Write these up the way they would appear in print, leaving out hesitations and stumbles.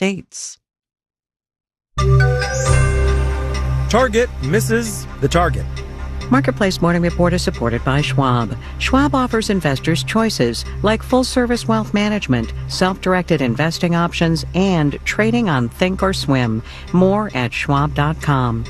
States. Target misses the target. Marketplace Morning Report is supported by Schwab. Schwab offers investors choices like full-service wealth management, self-directed investing options, and trading on Thinkorswim. More at schwab.com.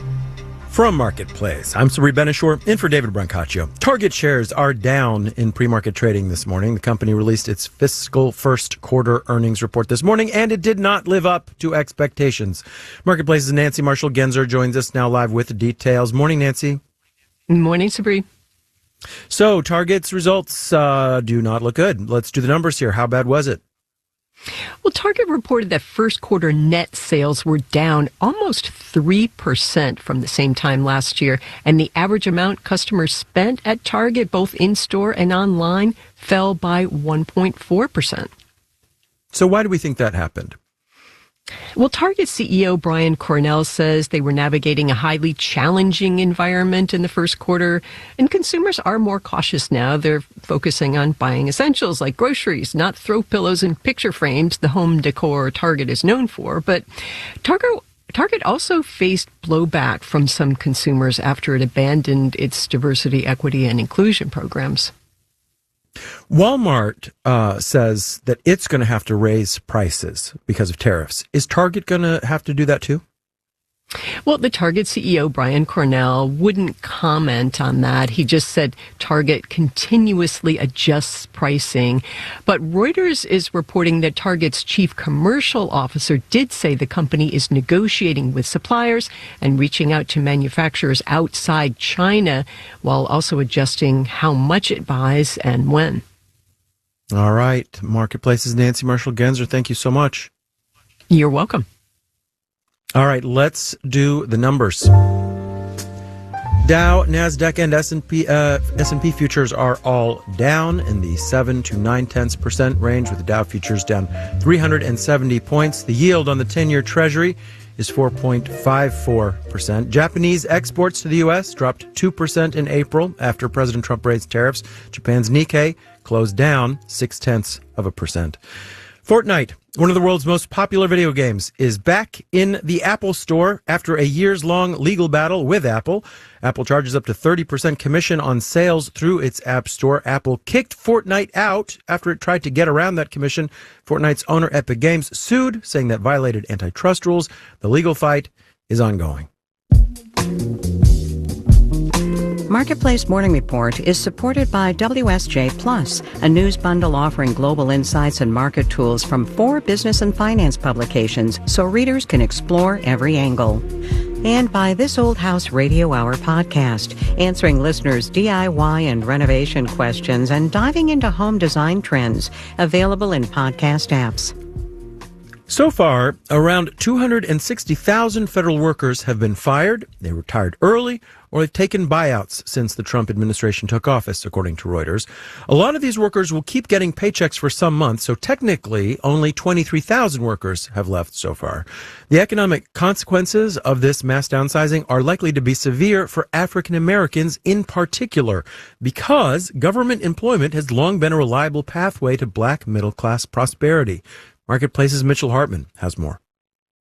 From Marketplace, I'm Sabri Benishore, in for David Brancaccio. Target shares are down in pre-market trading this morning. The company released its fiscal first quarter earnings report this morning, and it did not live up to expectations. Marketplace's Nancy Marshall-Genzer joins us now live with the details. Morning, Nancy. Morning, Sabri. So, Target's results do not look good. Let's do the numbers here. How bad was it? Well, Target reported that first quarter net sales were down almost 3% from the same time last year, and the average amount customers spent at Target, both in-store and online, fell by 1.4%. So why do we think that happened? Well, Target CEO Brian Cornell says they were navigating a highly challenging environment in the first quarter, and consumers are more cautious now. They're focusing on buying essentials like groceries, not throw pillows and picture frames, the home decor Target is known for. But Target also faced blowback from some consumers after it abandoned its diversity, equity, and inclusion programs. Walmart says that it's going to have to raise prices because of tariffs. Is Target going to have to do that too? Well, the Target CEO, Brian Cornell, wouldn't comment on that. He just said Target continuously adjusts pricing. But Reuters is reporting that Target's chief commercial officer did say the company is negotiating with suppliers and reaching out to manufacturers outside China, while also adjusting how much it buys and when. All right. Marketplace's Nancy Marshall-Genzer, thank you so much. You're welcome. All right, let's do the numbers. Dow, NASDAQ, and S&P futures are all down in the 7 to 9% range, with the Dow futures down 370 points. The yield on the 10-year Treasury is 4.54%. Japanese exports to the U.S. dropped 2% in April after President Trump raised tariffs. Japan's Nikkei closed down 0.6%. Fortnite, one of the world's most popular video games, is back in the Apple Store after a years-long legal battle with Apple. Apple charges up to 30% commission on sales through its App Store. Apple kicked Fortnite out after it tried to get around that commission. Fortnite's owner, Epic Games, sued, saying that violated antitrust rules. The legal fight is ongoing. Marketplace Morning Report is supported by WSJ Plus, a news bundle offering global insights and market tools from 4 business and finance publications so readers can explore every angle. And by This Old House Radio Hour podcast, answering listeners' DIY and renovation questions and diving into home design trends, available in podcast apps. So far, around 260,000 federal workers have been fired, they retired early, or they've taken buyouts since the Trump administration took office, according to Reuters. A lot of these workers will keep getting paychecks for some months, so technically only 23,000 workers have left so far. The economic consequences of this mass downsizing are likely to be severe for African Americans in particular, because government employment has long been a reliable pathway to black middle-class prosperity. Marketplace's Mitchell Hartman has more.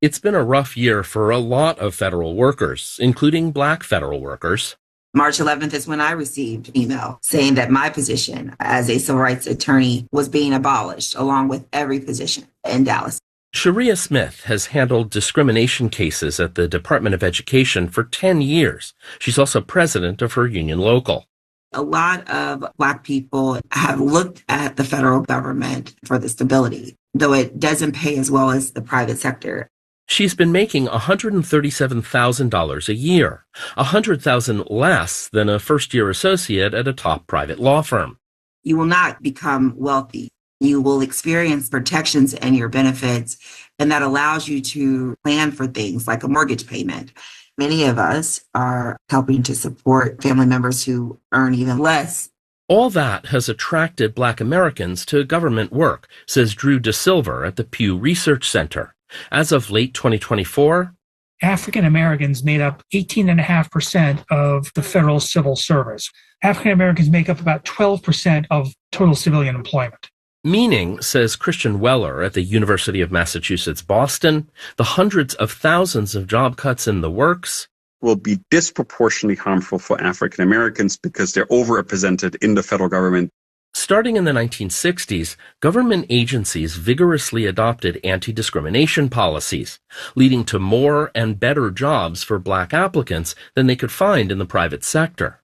It's been a rough year for a lot of federal workers, including black federal workers. March 11th is when I received email saying that my position as a civil rights attorney was being abolished, along with every position in Dallas. Sharia Smith has handled discrimination cases at the Department of Education for 10 years. She's also president of her union local. A lot of Black people have looked at the federal government for the stability, though it doesn't pay as well as the private sector. She's been making $137,000 a year, $100,000 less than a first-year associate at a top private law firm. You will not become wealthy. You will experience protections and your benefits, and that allows you to plan for things like a mortgage payment. Many of us are helping to support family members who earn even less. All that has attracted Black Americans to government work, says Drew DeSilver at the Pew Research Center. As of late 2024, African Americans made up 18.5% of the federal civil service. African Americans make up about 12% of total civilian employment. Meaning, says Christian Weller at the University of Massachusetts, Boston, the hundreds of thousands of job cuts in the works will be disproportionately harmful for African Americans because they're overrepresented in the federal government. Starting in the 1960s, government agencies vigorously adopted anti-discrimination policies, leading to more and better jobs for black applicants than they could find in the private sector.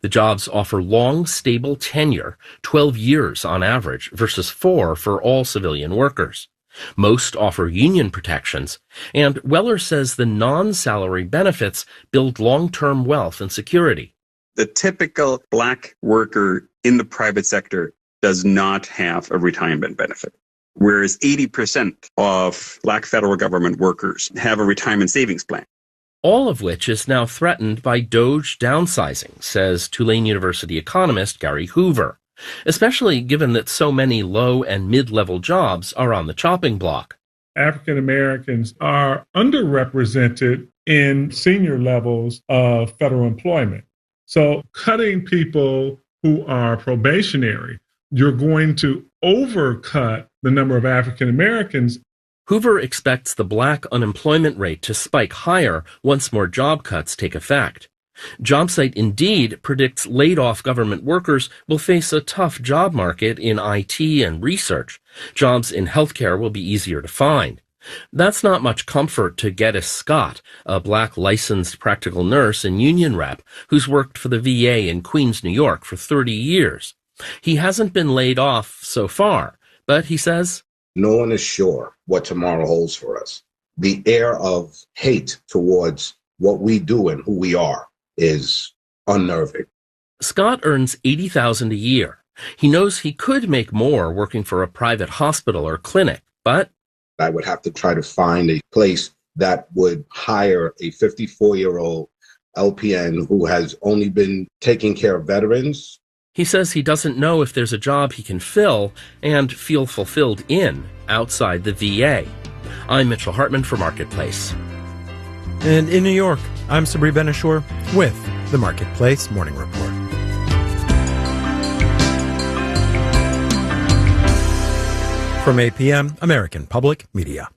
The jobs offer long, stable tenure, 12 years on average, versus 4 for all civilian workers. Most offer union protections, and Weller says the non-salary benefits build long-term wealth and security. The typical black worker in the private sector does not have a retirement benefit, whereas 80% of black federal government workers have a retirement savings plan. All of which is now threatened by DOGE downsizing, says Tulane University economist Gary Hoover, especially given that so many low and mid-level jobs are on the chopping block. African Americans are underrepresented in senior levels of federal employment. So cutting people who are probationary, you're going to overcut the number of African Americans. Hoover expects the black unemployment rate to spike higher once more job cuts take effect. JobSite Indeed predicts laid-off government workers will face a tough job market in IT and research. Jobs in healthcare will be easier to find. That's not much comfort to Geddes Scott, a black licensed practical nurse and union rep who's worked for the VA in Queens, New York for 30 years. He hasn't been laid off so far, but he says, no one is sure what tomorrow holds for us. The air of hate towards what we do and who we are is unnerving. Scott earns $80,000 a year. He knows he could make more working for a private hospital or clinic, but I would have to try to find a place that would hire a 54-year-old LPN who has only been taking care of veterans. He says he doesn't know if there's a job he can fill and feel fulfilled in outside the VA. I'm Mitchell Hartman for Marketplace. And in New York, I'm Sabri Ben-Achour with the Marketplace Morning Report. From APM, American Public Media.